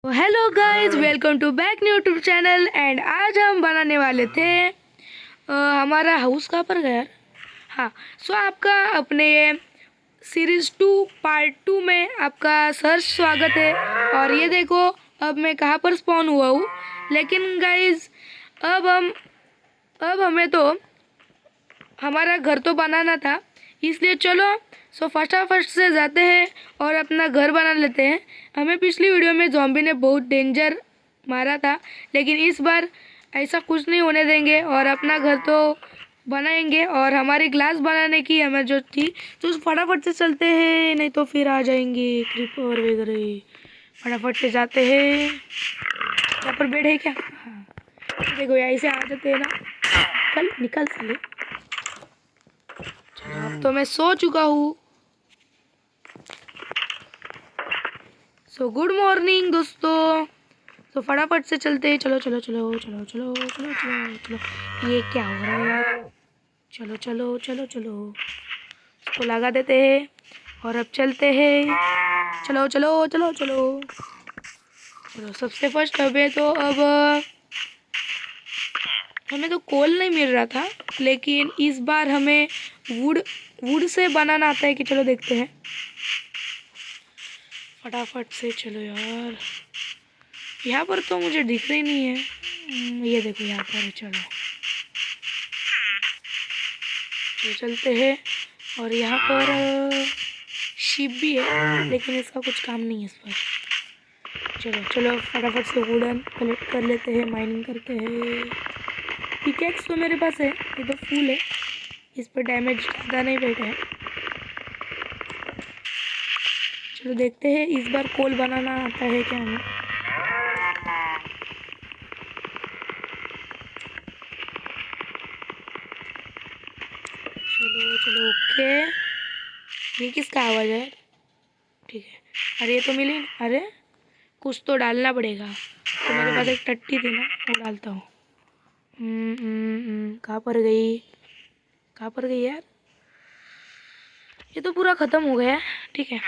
Hello guys, welcome to back new YouTube channel. And आज हम बनाने वाले थे हमारा हाउस कहाँ पर गया। हाँ, सो आपका अपने ये सीरीज़ 2 पार्ट 2 में आपका सर स्वागत है। और ये देखो अब मैं कहाँ पर स्पॉन हुआ हूँ। लेकिन गाइस अब हमें तो हमारा घर तो बनाना था, इसलिए चलो फटाफट से जाते हैं और अपना घर बना लेते हैं। हमें पिछली वीडियो में ज़ॉम्बी ने बहुत डेंजर मारा था, लेकिन इस बार ऐसा कुछ नहीं होने देंगे और अपना घर तो बनाएंगे। और हमारी ग्लास बनाने की हमें जो थी तो फटाफट से चलते हैं, नहीं तो फिर आ जाएंगे क्रीपर वगैरह। फटाफट से जाते हैं। यहाँ पर बेड है क्या? हाँ, देखो यहाँ से आ जाते हैं ना। निकल निकल चले। अब तो मैं सो चुका हूँ। गुड मॉर्निंग दोस्तों। फटाफट से चलते हैं। चलो चलो चलो चलो चलो चलो चलो चलो। ये क्या हो रहा है यार? चलो चलो चलो चलो, इसको लगा देते हैं और अब चलते हैं। चलो चलो चलो चलो चलो। सबसे फर्स्ट हमें तो कोल नहीं मिल रहा था, लेकिन इस बार हमें वुड से बनाना आता है कि चलो देखते हैं। फटाफट से चलो यार। यहाँ पर तो मुझे दिख रही नहीं है। ये देखो यहाँ पर है। चलो चलते हैं। और यहाँ पर शिप भी है, लेकिन इसका कुछ काम नहीं है इस पर। चलो चलो फटाफट से वुडन कलेक्ट कर लेते हैं, माइनिंग करते हैं। पिकेक्स तो मेरे पास है, ये तो फुल है, इस पर डैमेज ज़्यादा नहीं बैठा है। चलो देखते हैं इस बार कोल बनाना आता है क्या हमें। चलो चलो ओके। ये किसका आवाज़ है? ठीक है। अरे ये तो मिली। अरे कुछ तो डालना पड़ेगा, तो मेरे पास एक टट्टी थी ना, वो डालता हूँ। कहाँ पर गई? कहाँ पर गई यार? ये तो पूरा ख़त्म हो गया है। ठीक है।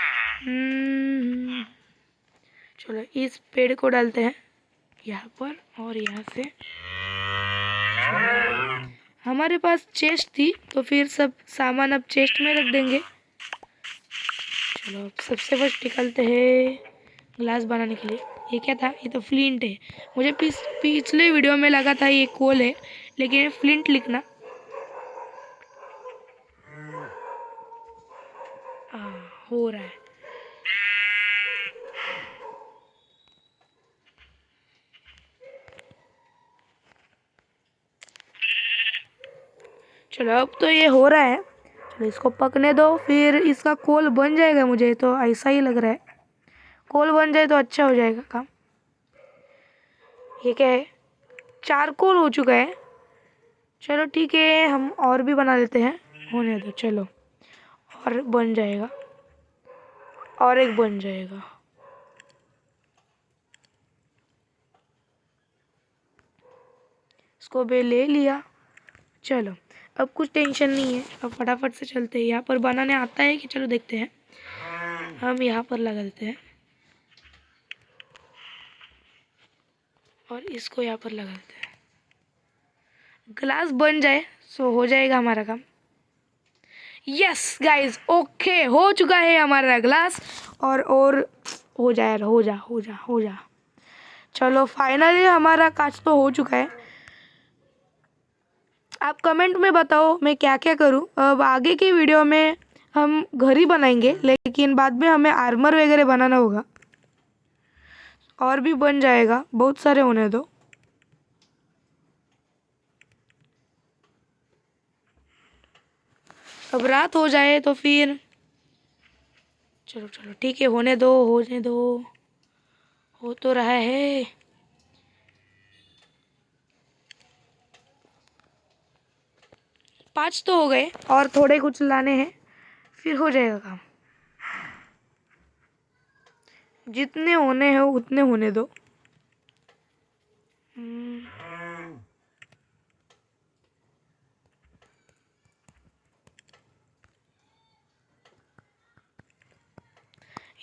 चलो इस पेड़ को डालते हैं यहाँ पर, और यहाँ से हमारे पास चेस्ट थी तो फिर सब सामान अब चेस्ट में रख देंगे। चलो अब सबसे फर्स्ट निकालते हैं ग्लास बनाने के लिए। ये क्या था? ये तो फ्लिंट है। मुझे पिछले वीडियो में लगा था ये कोल है, लेकिन ये फ्लिंट लिखना। हो रहा है। चलो अब तो ये हो रहा है। चलो इसको पकने दो, फिर इसका कोल बन जाएगा। मुझे तो ऐसा ही लग रहा है, कोल बन जाए तो अच्छा हो जाएगा काम। ये क्या है? चारकोल हो चुका है। चलो ठीक है, हम और भी बना लेते हैं। होने दो। चलो और बन जाएगा, और एक बन जाएगा। इसको भी ले लिया। चलो अब कुछ टेंशन नहीं है, अब फटाफट से चलते हैं। यहाँ पर बनाने आता है कि चलो देखते हैं। हम यहाँ पर लगा देते हैं और इसको यहाँ पर लगा देते हैं। ग्लास बन जाए सो हो जाएगा हमारा काम। यस गाइस, ओके हो चुका है हमारा ग्लास। और हो जाए, हो जा हो जा हो जा। चलो फाइनली हमारा कांच तो हो चुका है। आप कमेंट में बताओ मैं क्या क्या करूं। अब आगे की वीडियो में हम घर ही बनाएंगे, लेकिन बाद में हमें आर्मर वगैरह बनाना होगा। और भी बन जाएगा, बहुत सारे होने दो। अब रात हो जाए तो फिर चलो चलो ठीक है, होने दो होने दो। हो तो रहा है। पाँच तो हो गए, और थोड़े कुछ लाने हैं, फिर हो जाएगा काम। जितने होने हैं उतने होने दो।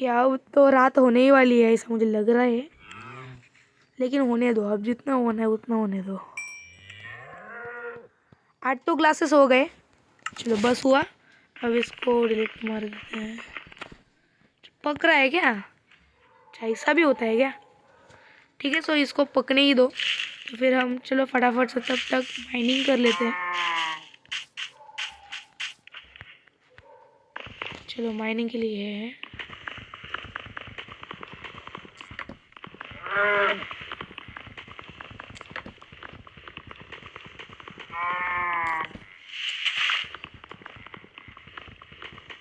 यार तो रात होने ही वाली है, ऐसा मुझे लग रहा है। लेकिन होने दो, अब जितना होना है उतना होने दो। 8 तो ग्लासेस हो गए, चलो बस हुआ। अब इसको डिलीट मार देते हैं। पक रहा है क्या? अच्छा ऐसा भी होता है क्या? ठीक है, सो इसको पकने ही दो। तो फिर हम चलो फटाफट से तब तक माइनिंग कर लेते हैं। चलो माइनिंग के लिए है।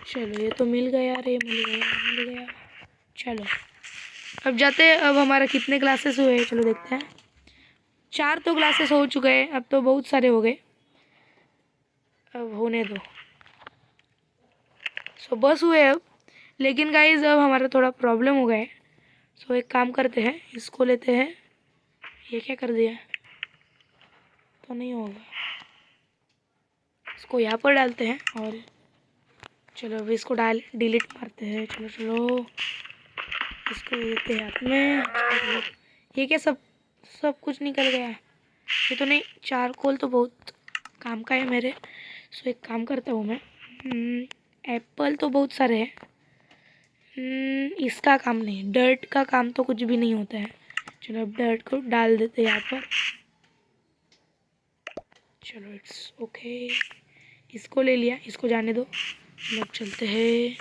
चलो ये तो मिल गया रे, मिल गया मिल गया। चलो अब जाते हैं। अब हमारा कितने ग्लासेस हुए चलो देखते हैं। 4 तो ग्लासेस हो चुके हैं, अब तो बहुत सारे हो गए। अब होने दो। सो बस हुए अब। लेकिन गाइज अब हमारा थोड़ा प्रॉब्लम हो गया है। सो एक काम करते हैं, इसको लेते हैं। ये क्या कर दिया? तो नहीं होगा, इसको यहाँ पर डालते हैं। और चलो अब इसको डिलीट मारते हैं। चलो चलो इसको लेते हैं हाथ में। चलो, ये क्या सब सब कुछ निकल गया? ये तो नहीं, चारकोल तो बहुत काम का है मेरे। सो एक काम करता हूँ मैं। एप्पल तो बहुत सारे हैं। इसका काम नहीं, डर्ट का काम तो कुछ भी नहीं होता है। चलो अब डर्ट को डाल देते हैं यहाँ पर। चलो इट्स ओके, इसको ले लिया, इसको जाने दो। अब चलते हैं,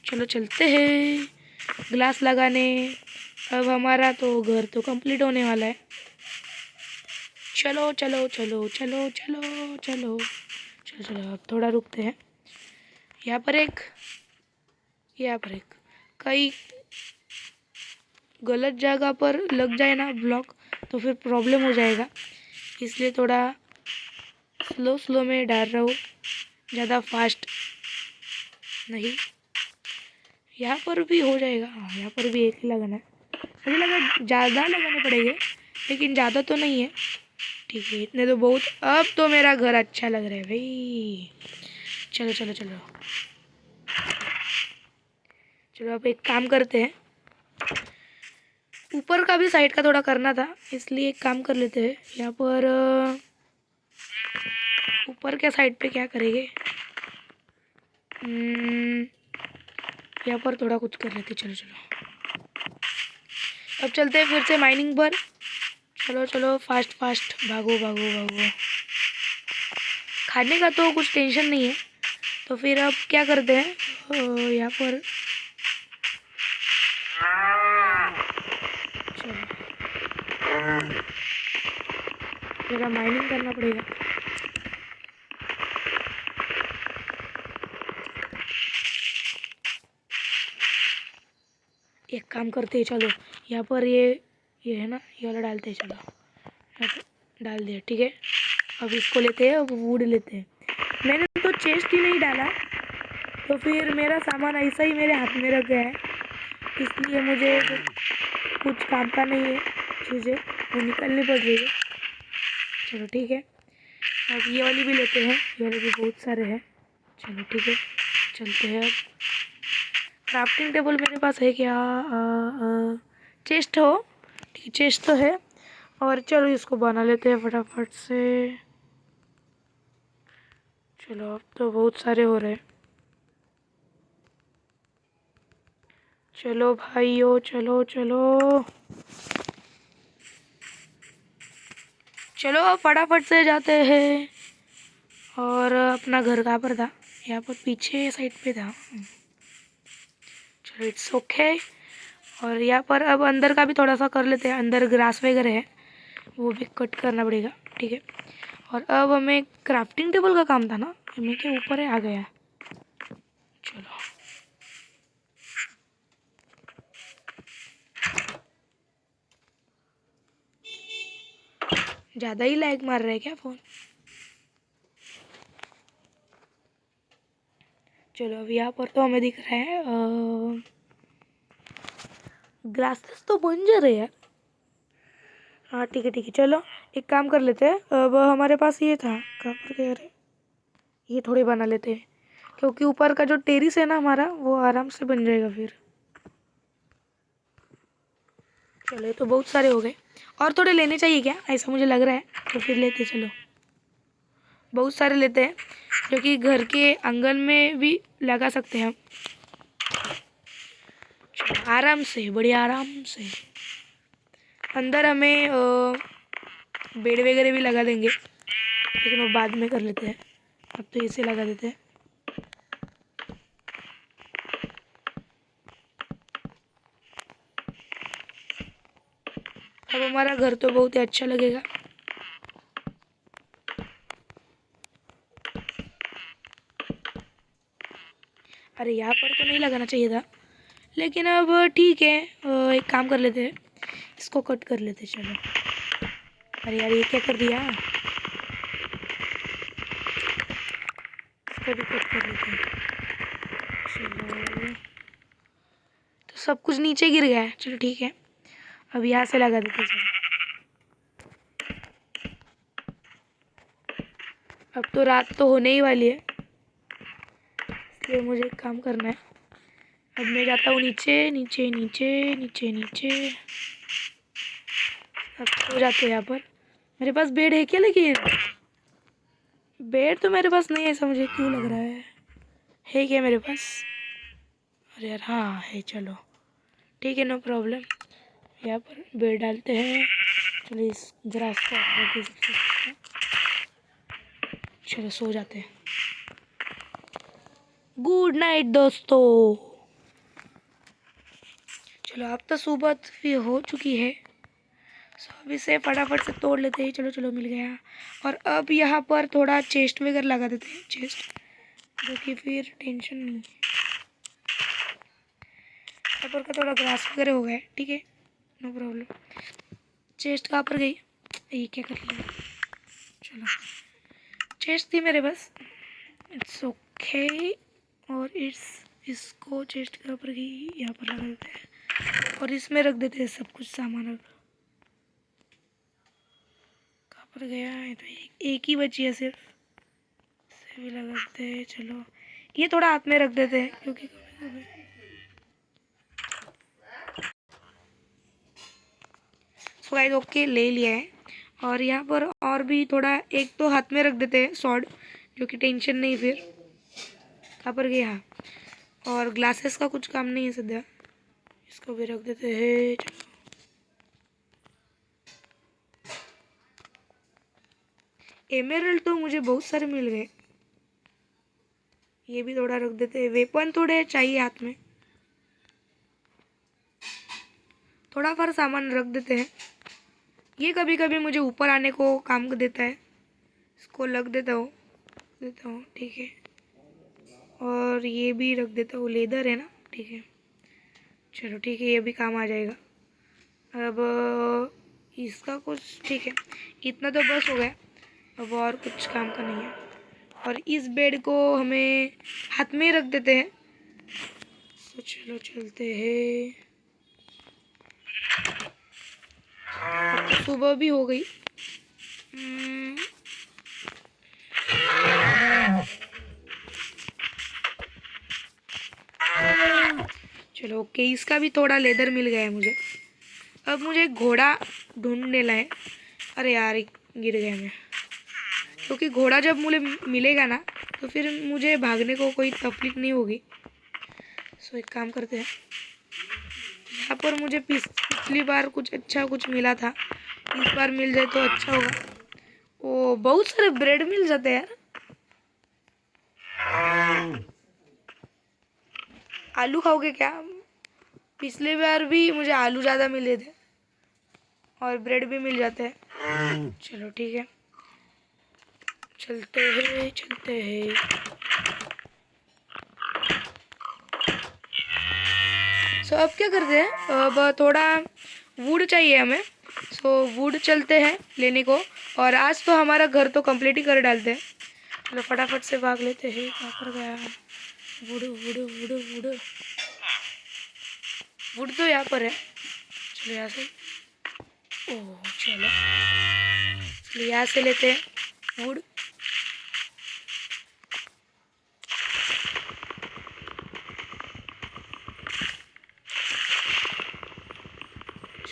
चलो चलते हैं ग्लास लगाने। अब हमारा तो घर तो कंप्लीट होने वाला है। चलो चलो चलो चलो चलो चलो चलो चलो अब थोड़ा रुकते हैं। यहाँ पर एक, यहाँ पर एक, कई गलत जगह पर लग जाए ना ब्लॉक तो फिर प्रॉब्लम हो जाएगा। इसलिए थोड़ा स्लो स्लो में डाल रहा हूँ, ज़्यादा फास्ट नहीं। यहाँ पर भी हो जाएगा। हाँ यहाँ पर भी एक ही लगाना है। मुझे लगा ज़्यादा लगाने पड़ेंगे, लेकिन ज़्यादा तो नहीं है। ठीक है इतने तो बहुत। अब तो मेरा घर अच्छा लग रहा है भाई। चलो चलो चलो चलो अब एक काम करते हैं। ऊपर का भी साइड का थोड़ा करना था, इसलिए एक काम कर लेते हैं। यहाँ पर ऊपर के साइड पे क्या करेंगे? यहाँ पर थोड़ा कुछ कर लेते। चलो चलो अब चलते हैं फिर से माइनिंग पर। चलो चलो फास्ट फास्ट भागो भागो भागो। खाने का तो कुछ टेंशन नहीं है। तो फिर अब क्या करते हैं, यहाँ पर चलो मेरा माइनिंग करना पड़ेगा। एक काम करते हैं, चलो यहाँ पर ये है ना, ये वाला डालते हैं। चलो यहाँ पर डाल दिया, ठीक है। अब इसको लेते हैं, अब वुड लेते हैं। मैंने तो चेस्ट ही नहीं डाला, तो फिर मेरा सामान ऐसा ही मेरे हाथ में रख गया है। इसलिए मुझे कुछ काम का नहीं है, चीज़ें वो निकलनी पड़ रही है। चलो ठीक है, अब ये वाली भी लेते हैं। ये वाले भी बहुत सारे हैं। चलो ठीक है चलते हैं। अब क्राफ्टिंग टेबल मेरे पास है क्या? चेस्ट हो, ठीक है चेस्ट तो है। और चलो इसको बना लेते हैं फटाफट से। चलो अब तो बहुत सारे हो रहे हैं। चलो भाइयों चलो चलो चलो अब फटाफट से जाते हैं। और अपना घर कहाँ पर था? यहाँ पर पीछे साइड पे था। चलो इट्स ओके। और यहाँ पर अब अंदर का भी थोड़ा सा कर लेते हैं। अंदर ग्रास वगैरह है, वो भी कट करना पड़ेगा, ठीक है। और अब हमें क्राफ्टिंग टेबल का काम था ना, मैं के ऊपर है आ गया। चलो ज़्यादा ही लैग मार रहा है क्या फ़ोन? चलो अब यहाँ पर तो हमें दिख रहा है ग्लासेस तो बन जा रहे हैं। हाँ ठीक है ठीक है, चलो एक काम कर लेते हैं। अब हमारे पास ये था, कहाँ पर गया रे? ये थोड़े बना लेते हैं, क्योंकि ऊपर का जो टेरिस है ना हमारा, वो आराम से बन जाएगा फिर। चलो ये तो बहुत सारे हो गए, और थोड़े लेने चाहिए क्या, ऐसा मुझे लग रहा है, तो फिर लेते चलो। बहुत सारे लेते हैं जो कि घर के आंगन में भी लगा सकते हैं हम। चलो आराम से, बड़े आराम से। अंदर हमें बेड वगैरह भी लगा देंगे, लेकिन वो बाद में कर लेते हैं, अब तो इसे लगा देते हैं। अब हमारा घर तो बहुत ही अच्छा लगेगा। अरे यहाँ पर तो नहीं लगाना चाहिए था, लेकिन अब ठीक है, एक काम कर लेते हैं, इसको कट कर लेते हैं। चलो। अरे यार ये क्या कर दिया, इसको भी कट कर लेते हैं। चलो तो सब कुछ नीचे गिर गया है, चलो ठीक है, अब यहाँ से लगा देते हैं। चलो अब तो रात तो होने ही वाली है, इसलिए मुझे एक काम करना है। अब मैं जाता हूँ नीचे नीचे नीचे नीचे नीचे। अब सो जाते हैं यहाँ पर। मेरे पास बेड है क्या, लेकिन बेड तो मेरे पास नहीं है, ऐसा मुझे क्यों लग रहा है क्या मेरे पास? अरे यार हाँ है, चलो ठीक है, नो प्रॉब्लम। यहाँ पर बेड डालते हैं। चलो इस जरा इसको चलो सो जाते हैं। गुड नाइट दोस्तों। चलो अब तो सुबह भी हो चुकी है, सो अब इसे फटाफट से तोड़ लेते हैं। चलो चलो मिल गया। और अब यहाँ पर थोड़ा चेस्ट वगैरह लगा देते हैं, चेस्ट, जो कि फिर टेंशन नहीं। यहाँ पर का थोड़ा ग्रास वगैरह हो गया है, ठीक है, नो प्रॉब्लम। चेस्ट कहाँ पर गई, ये क्या कर लिया? चलो चेस्ट थी मेरे पास, इट्स ओके। और इसको चेस्ट के ऊपर गई, यहाँ पर लगा देते हैं और इसमें रख देते हैं सब कुछ सामान। अब कहाँ पर गया है, तो एक ही बची है सिर्फ, इसे भी लगा देते हैं। चलो ये थोड़ा हाथ में रख देते हैं, क्योंकि गाइस ओके ले लिया है। और यहाँ पर और भी थोड़ा, एक तो हाथ में रख देते हैं सॉर्ड, जो कि टेंशन नहीं फिर। कहाँ पर गया? और ग्लासेस का कुछ काम नहीं है सद्या, इसको भी रख देते हैं। चलो एमेरल्ड तो मुझे बहुत सारे मिल गए, ये भी थोड़ा रख देते हैं। वेपन थोड़े चाहिए हाथ में, थोड़ा फर सामान रख देते हैं। ये कभी कभी मुझे ऊपर आने को काम देता है, इसको लग देता हूँ ठीक है। और ये भी रख देता हूँ, लेदर है ना, ठीक है। चलो ठीक है, ये भी काम आ जाएगा। अब इसका कुछ ठीक है, इतना तो बस हो गया, अब और कुछ काम का नहीं है। और इस बेड को हमें हाथ में रख देते हैं। तो चलो चलते हैं, तो सुबह भी हो गई। चलो ओके, इसका भी थोड़ा लेदर मिल गया है मुझे। अब मुझे घोड़ा ढूंढने लाए। अरे यार गिर गया मैं, क्योंकि घोड़ा जब मुझे मिलेगा ना, तो फिर मुझे भागने को कोई तकलीफ नहीं होगी। सो एक काम करते हैं, यहाँ पर मुझे पिछली बार कुछ अच्छा कुछ मिला था, इस बार मिल जाए तो अच्छा होगा। ओ बहुत सारे ब्रेड मिल जाते हैं यार। आलू खाओगे क्या? पिछली बार भी मुझे आलू ज़्यादा मिले थे और ब्रेड भी मिल जाते हैं। चलो ठीक है, चलते हैं चलते हैं। सो अब क्या करते हैं, अब थोड़ा वुड चाहिए हमें। सो वुड चलते हैं लेने को, और आज तो हमारा घर तो कंप्लीट ही कर डालते हैं। चलो फटाफट से भाग लेते हैं। कहाँ पर गया would? Would would would would तो यहाँ पर है। चलो यहाँ से, ओह चलो यहाँ से लेते हैं वुड।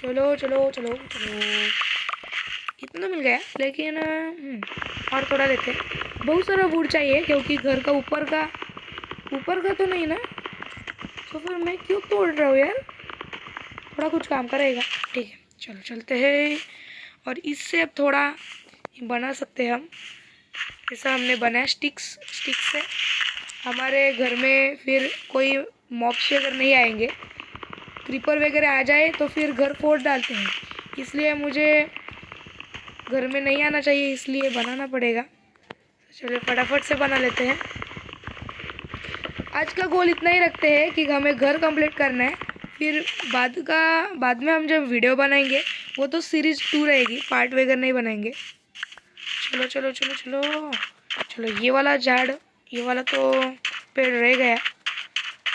चलो चलो चलो चलो। इतना मिल गया, लेकिन और थोड़ा लेते हैं। बहुत सारा वुड चाहिए क्योंकि घर का ऊपर का तो नहीं ना, तो फिर मैं क्यों तोड़ रहा हूँ यार। थोड़ा कुछ काम करेगा। ठीक है, चलो चलते हैं। और इससे अब थोड़ा बना सकते हैं हम। जैसा हमने बनाया स्टिक्स से हमारे घर में फिर कोई मॉब्स वगैरह नहीं आएंगे। क्रीपर वगैरह आ जाए तो फिर घर फोड़ डालते हैं, इसलिए मुझे घर में नहीं आना चाहिए, इसलिए बनाना पड़ेगा। चलिए फटाफट से बना लेते हैं। आज का गोल इतना ही रखते हैं कि हमें घर कंप्लीट करना है। फिर बाद में हम जब वीडियो बनाएंगे वो तो सीरीज़ 2 रहेगी, पार्ट वगैरह नहीं बनाएंगे। चलो चलो चलो चलो चलो। ये वाला झाड़, ये वाला तो पेड़ रह गया,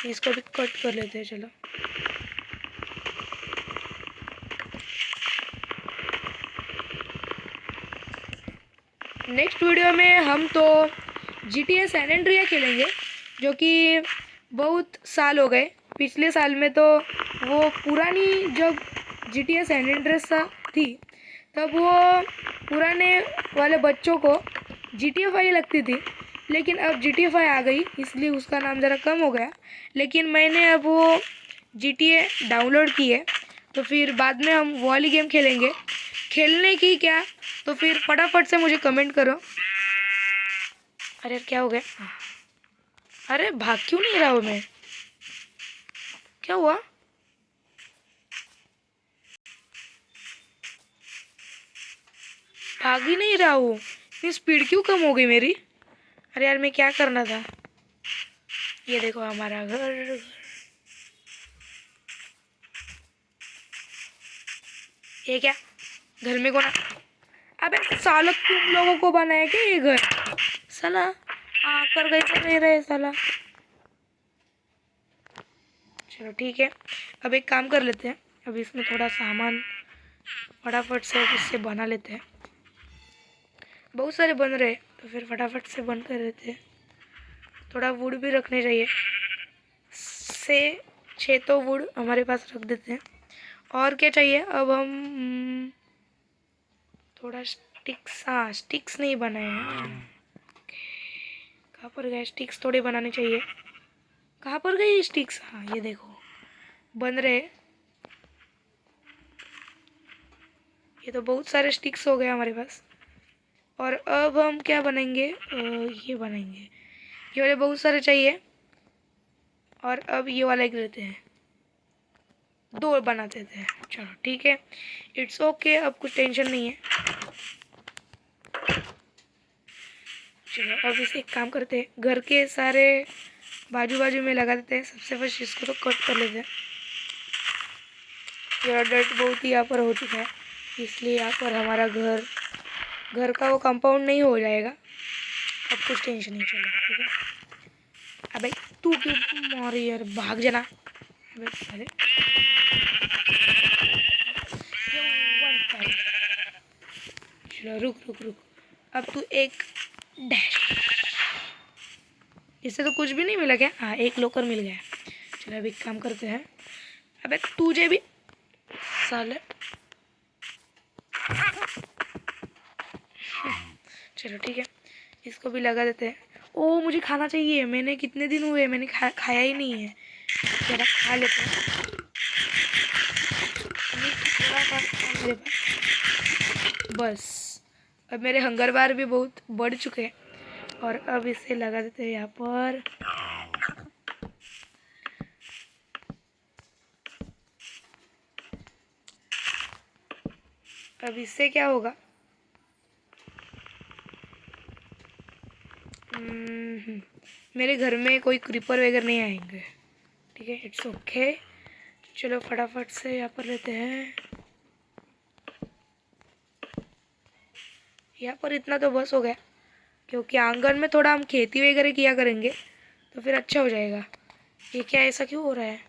इसको भी कट कर लेते हैं। चलो नेक्स्ट वीडियो में हम तो GTA सैन एंड्रिया खेलेंगे, जो कि बहुत साल हो गए। पिछले साल में तो वो पुरानी जब GTA सैन एंड्रिया थी तब वो पुराने वाले बच्चों को GTA 5 लगती थी, लेकिन अब GTA 5 आ गई इसलिए उसका नाम ज़रा कम हो गया। लेकिन मैंने अब वो GTA डाउनलोड की है, तो फिर बाद में हम वो वाली गेम खेलेंगे। खेलने की क्या, तो फिर फटाफट से मुझे कमेंट करो। अरे क्या हो गया? अरे भाग क्यों नहीं रहा हूँ मैं? क्या हुआ? भाग ही नहीं रहा हूँ, इतनी स्पीड क्यों कम हो गई मेरी? अरे यार मैं क्या करना था। ये देखो हमारा घर। ये क्या घर में कौन? अबे साला तुम लोगों को बनाया क्या ये घर? साला आकर गए तो नहीं रहे साला। चलो ठीक है, अब एक काम कर लेते हैं। अब इसमें थोड़ा सामान फटाफट से इससे बना लेते हैं। बहुत सारे बन रहे तो फिर फटाफट से बंद कर लेते हैं। थोड़ा वुड भी रखने चाहिए, 6 तो वुड हमारे पास रख देते हैं। और क्या चाहिए अब हम? थोड़ा स्टिक्स, हाँ स्टिक्स नहीं बनाए हैं। कहाँ पर गए स्टिक्स? थोड़े बनाने चाहिए। कहाँ पर गई स्टिक्स? हाँ ये देखो बन रहे। ये तो बहुत सारे स्टिक्स हो गए हमारे पास। और अब हम क्या बनाएंगे? ये बनाएंगे। ये वाले बहुत सारे चाहिए। और अब ये वाला एक लेते हैं, 2 बना देते हैं। चलो ठीक है, इट्स ओके, अब कुछ टेंशन नहीं है। चलो अब इसे एक काम करते हैं, घर के सारे बाजू बाजू में लगा देते हैं। सबसे फर्स्ट इसको तो कट कर लेते हैं। ये डर्ट बहुत ही यहाँ पर हो चुका है, इसलिए यहाँ पर हमारा घर का वो कंपाउंड नहीं हो जाएगा। अब कुछ टेंशन नहीं। चलो ठीक है। अबे तू क्यों मार यार, भाग जाना। अबे साले चलो रुक रुक रुक। अब तू एक डैश। इससे तो कुछ भी नहीं मिला क्या? हाँ एक लोकर मिल गया। चलो अब एक काम करते हैं। अबे तुझे भी साले। चलो ठीक है, इसको भी लगा देते हैं। ओ मुझे खाना चाहिए, मैंने कितने दिन हुए मैंने खाया ही नहीं है। जरा खा लेते हैं। मेरे पास बस अब मेरे हंगर बार भी बहुत बढ़ चुके हैं। और अब इसे लगा देते हैं यहाँ पर। अब इससे क्या होगा? मेरे घर में कोई क्रीपर वगैरह नहीं आएंगे। ठीक है, इट्स ओके। चलो फटाफट से यहाँ पर लेते हैं। यहाँ पर इतना तो बस हो गया, क्योंकि आंगन में थोड़ा हम खेती वगैरह किया करेंगे तो फिर अच्छा हो जाएगा। ये क्या ऐसा क्यों हो रहा है?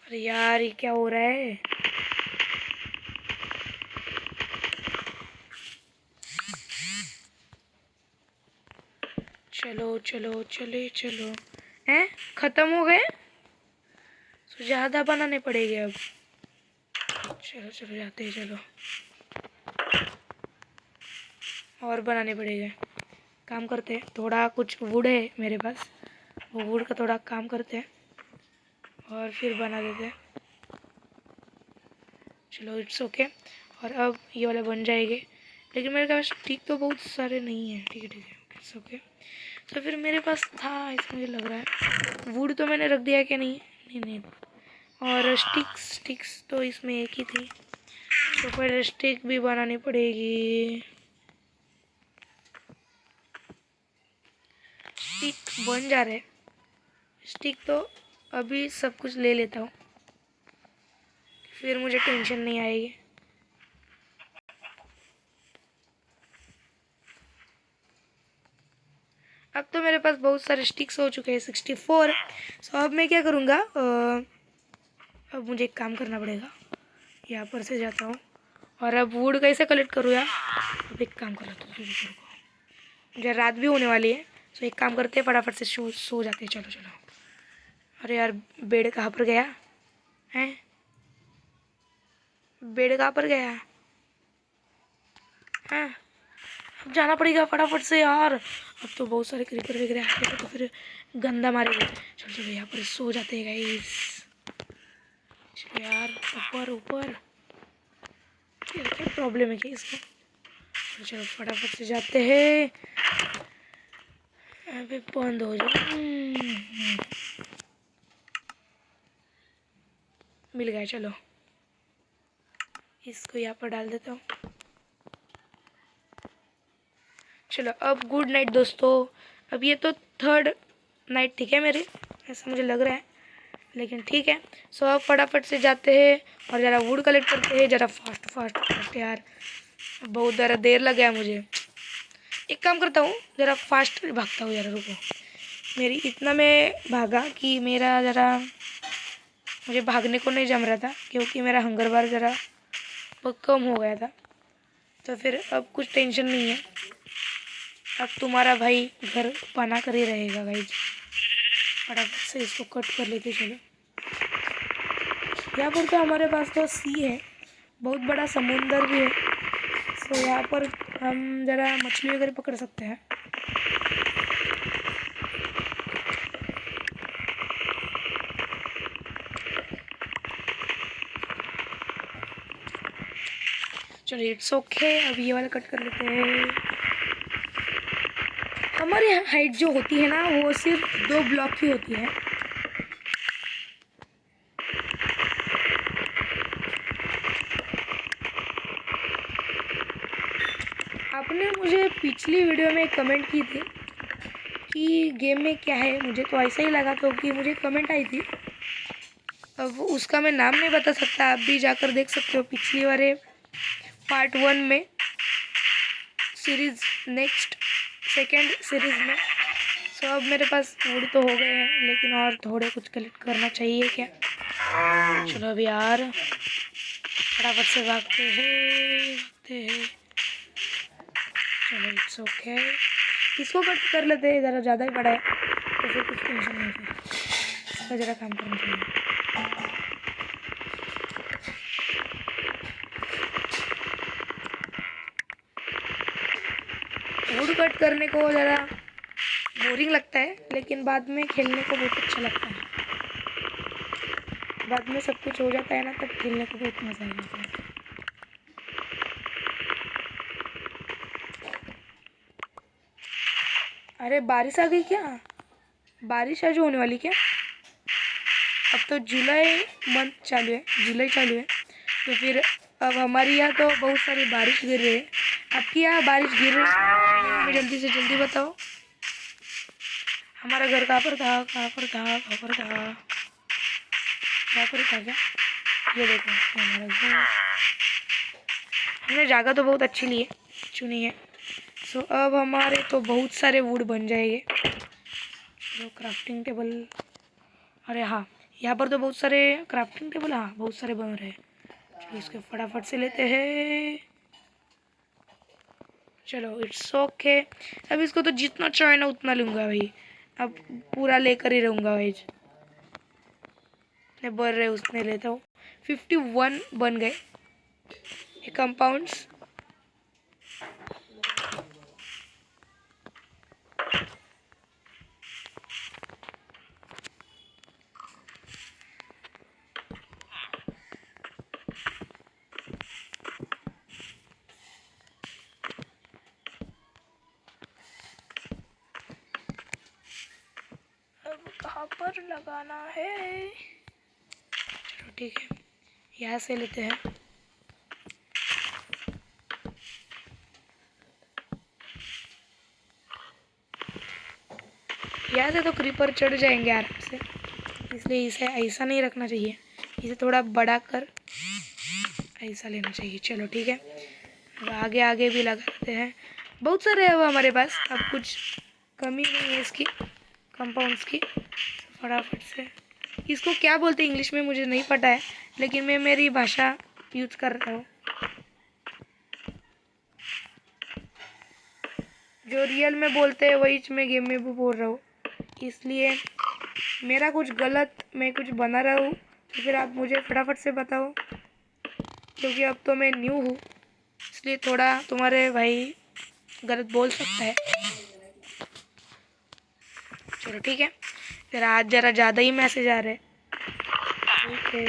अरे यार ये क्या हो रहा है? चलो चलो चले चलो। हैं, ख़त्म हो गए? तो ज़्यादा बनाने पड़ेंगे अब। चलो चलो जाते हैं, चलो और बनाने पड़ेंगे। काम करते हैं, थोड़ा कुछ वुड है मेरे पास, वो वुड का थोड़ा काम करते हैं और फिर बना देते हैं। चलो इट्स ओके। और अब ये वाले बन जाएंगे, लेकिन मेरे पास स्टिक तो बहुत सारे नहीं है। ठीक है इट्स ओके। तो फिर मेरे पास था ऐसा मुझे लग रहा है। वुड तो मैंने रख दिया क्या? नहीं। और स्टिक्स तो इसमें एक ही थी, तो पहले स्टिक भी बनानी पड़ेगी। स्टिक बन जा रहे, स्टिक तो अभी सब कुछ ले लेता हूँ, फिर मुझे टेंशन नहीं आएगी। अब तो मेरे पास बहुत सारे स्टिक्स हो चुके हैं, 64। सो अब मैं क्या करूँगा, अब मुझे एक काम करना पड़ेगा। यहाँ पर से जाता हूँ और अब वुड कैसे कलेक्ट करूँ यार? अब एक काम कर लेता हूँ, मुझे रात भी होने वाली है। सो एक काम करते हैं, फटाफट से सो जाते हैं। चलो चलो। अरे यार, बेड कहाँ पर गया है? बेड कहाँ पर गया? हाँ, अब जाना पड़ेगा फटाफट से यार। अब तो बहुत सारे क्रीपर वगैरह आते हैं तो फिर गंदा मारेगा। चलो चलो यहाँ पर सो जाते हैं गाइस। चलो यार, ऊपर ऊपर। यार क्या प्रॉब्लम है क्या इसको? चलो चलो फटाफट से जाते हैं। अबे बंद हो जाओ। मिल गया। चलो इसको यहाँ पर डाल देता हूँ। चलो अब गुड नाइट दोस्तों। अब ये तो 3rd नाइट ठीक है मेरी, ऐसा मुझे लग रहा है, लेकिन ठीक है। सो अब फटाफट से जाते हैं और ज़रा वुड कलेक्ट करते हैं। ज़रा फास्ट यार, बहुत ज़्यादा देर लग गया मुझे। एक काम करता हूँ, ज़रा फास्ट भागता हूँ। ज़रा रुको, मेरी इतना मैं भागा कि मेरा ज़रा मुझे भागने को नहीं जम रहा था, क्योंकि मेरा हंगर बार ज़रा बहुत कम हो गया था। तो फिर अब कुछ टेंशन नहीं है। अब तुम्हारा भाई घर बना कर ही रहेगा गाइज। फटाफट से इसको कट कर लेते। चलो यहाँ पर तो हमारे पास तो सी है, बहुत बड़ा समुंदर भी है। सो यहाँ पर हम ज़रा मछली वगैरह पकड़ सकते हैं। चलिए इट्स ओके। अब ये वाला कट कर लेते हैं। हमारी हाइट जो होती है ना, वो सिर्फ 2 ब्लॉक की होती है। आपने मुझे पिछली वीडियो में कमेंट की थी कि गेम में क्या है, मुझे तो ऐसा ही लगा, क्योंकि मुझे कमेंट आई थी। अब उसका मैं नाम नहीं बता सकता, आप भी जाकर देख सकते हो पिछली वाले पार्ट 1 में, सीरीज़ नेक्स्ट 2nd सीरीज़ में। सो अब मेरे पास वुड तो हो गए हैं, लेकिन और थोड़े कुछ कलेक्ट करना चाहिए क्या? चलो अब यार फटाफट से भागते हैं। चलो इट्स ओके। इसको कट कर लेते हैं, ज़रा ज़्यादा ही बड़ा है तो फिर कुछ टेंशन नहीं। फिर इसका ज़रा काम करना चाहिए। वुड कट करने को ज़रा बोरिंग लगता है, लेकिन बाद में खेलने को बहुत अच्छा लगता है। बाद में सब कुछ हो जाता है ना, तब खेलने को बहुत मज़ा आ जाता है। अरे बारिश आ गई क्या? बारिश आज होने वाली क्या? अब तो जुलाई मंथ चालू है, जुलाई चालू है, तो फिर अब हमारे यहाँ तो बहुत सारी बारिश गिर रही है। आपके यहाँ बारिश गिर रही है? हमें जल्दी से जल्दी बताओ। हमारा घर कहाँ पर था? क्या? ये देखो हमारा घर। हमने जगह तो बहुत अच्छी ली है, चुनी है। सो अब हमारे तो बहुत सारे वुड बन जाएंगे। तो क्राफ्टिंग टेबल, अरे हाँ यहाँ पर तो बहुत सारे क्राफ्टिंग टेबल, हाँ बहुत सारे बन रहे हैं। चलो इसके फटाफट से लेते हैं। चलो इट्स ओके। अब इसको तो जितना चाहे ना उतना लूँगा भाई, अब पूरा लेकर ही रहूँगा भाई। ने बढ़ रहे उसने लेता हूँ। 51 बन गए ये कंपाउंड्स। अब कहाँ पर लगाना है? चलो ठीक है, यहाँ से लेते हैं। यहाँ से तो क्रीपर चढ़ जाएंगे आराम से, इसलिए इसे ऐसा नहीं रखना चाहिए, इसे थोड़ा बड़ा कर ऐसा लेना चाहिए। चलो ठीक है, अब आगे आगे भी लगा देते हैं। बहुत सारे है वो हमारे पास, अब कुछ कमी नहीं है इसकी कंपाउंड्स की। फटाफट से इसको क्या बोलते हैं इंग्लिश में मुझे नहीं पता है, लेकिन मैं मेरी भाषा यूज कर रहा हूँ, जो रियल में बोलते हैं वही मैं गेम में भी बोल रहा हूँ। इसलिए मेरा कुछ गलत मैं कुछ बना रहा हूँ तो फिर आप मुझे फटाफट से बताओ, क्योंकि अब तो मैं न्यू हूँ, इसलिए थोड़ा तुम्हारे भाई गलत बोल सकता है। चलो ठीक है, फिर आज ज़रा ज़्यादा ही मैसेज आ रहे हैं। ओके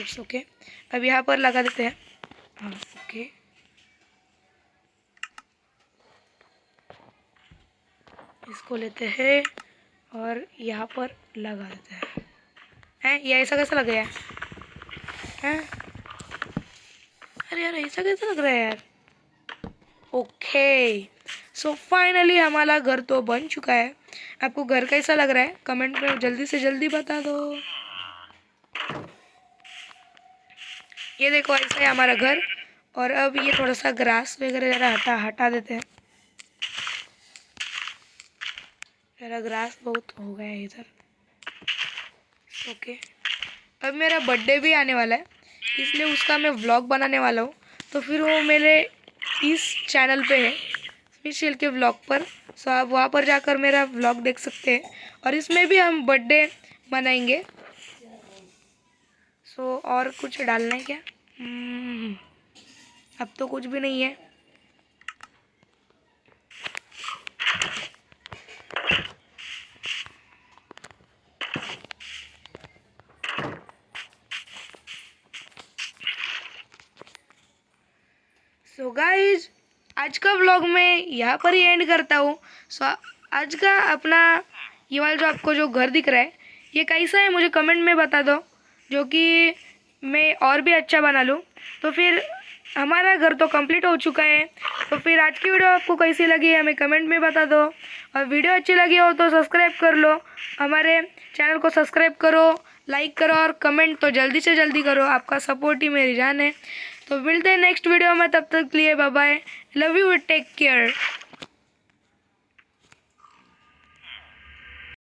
इट्स ओके, अब यहाँ पर लगा देते हैं। हाँ ओके, इसको लेते हैं और यहाँ पर लगा देते हैं। ये ऐसा कैसा लग गया है? अरे यार ऐसा कैसा लग रहा है यार? ओके सो फाइनली हमारा घर तो बन चुका है। आपको घर कैसा लग रहा है कमेंट में जल्दी से जल्दी बता दो। ये देखो ऐसा है हमारा घर, और अब ये थोड़ा सा ग्रास वगैरह ज़रा हटा देते हैं। मेरा ग्रास बहुत हो गया है इधर। ओके, अब मेरा बर्थडे भी आने वाला है, इसलिए उसका मैं व्लॉग बनाने वाला हूँ, तो फिर वो मेरे इस चैनल पे है स्पेशल के व्लॉग पर। सो आप वहाँ पर जाकर मेरा व्लॉग देख सकते हैं, और इसमें भी हम बर्थडे मनाएंगे। सो और कुछ डालना है क्या? अब तो कुछ भी नहीं है। सो गाइज आज का व्लॉग मैं यहाँ पर ही एंड करता हूँ। सो आज का अपना ये वाला जो आपको जो घर दिख रहा है ये कैसा है मुझे कमेंट में बता दो, जो कि मैं और भी अच्छा बना लूँ। तो फिर हमारा घर तो कंप्लीट हो चुका है। तो फिर आज की वीडियो आपको कैसी लगी है हमें कमेंट में बता दो, और वीडियो अच्छी लगी हो तो सब्सक्राइब कर लो, हमारे चैनल को सब्सक्राइब करो, लाइक करो और कमेंट तो जल्दी से जल्दी करो। आपका सपोर्ट ही मेरी जान है। तो मिलते हैं नेक्स्ट वीडियो में, तब तक के लिए bye bye, love you, take care.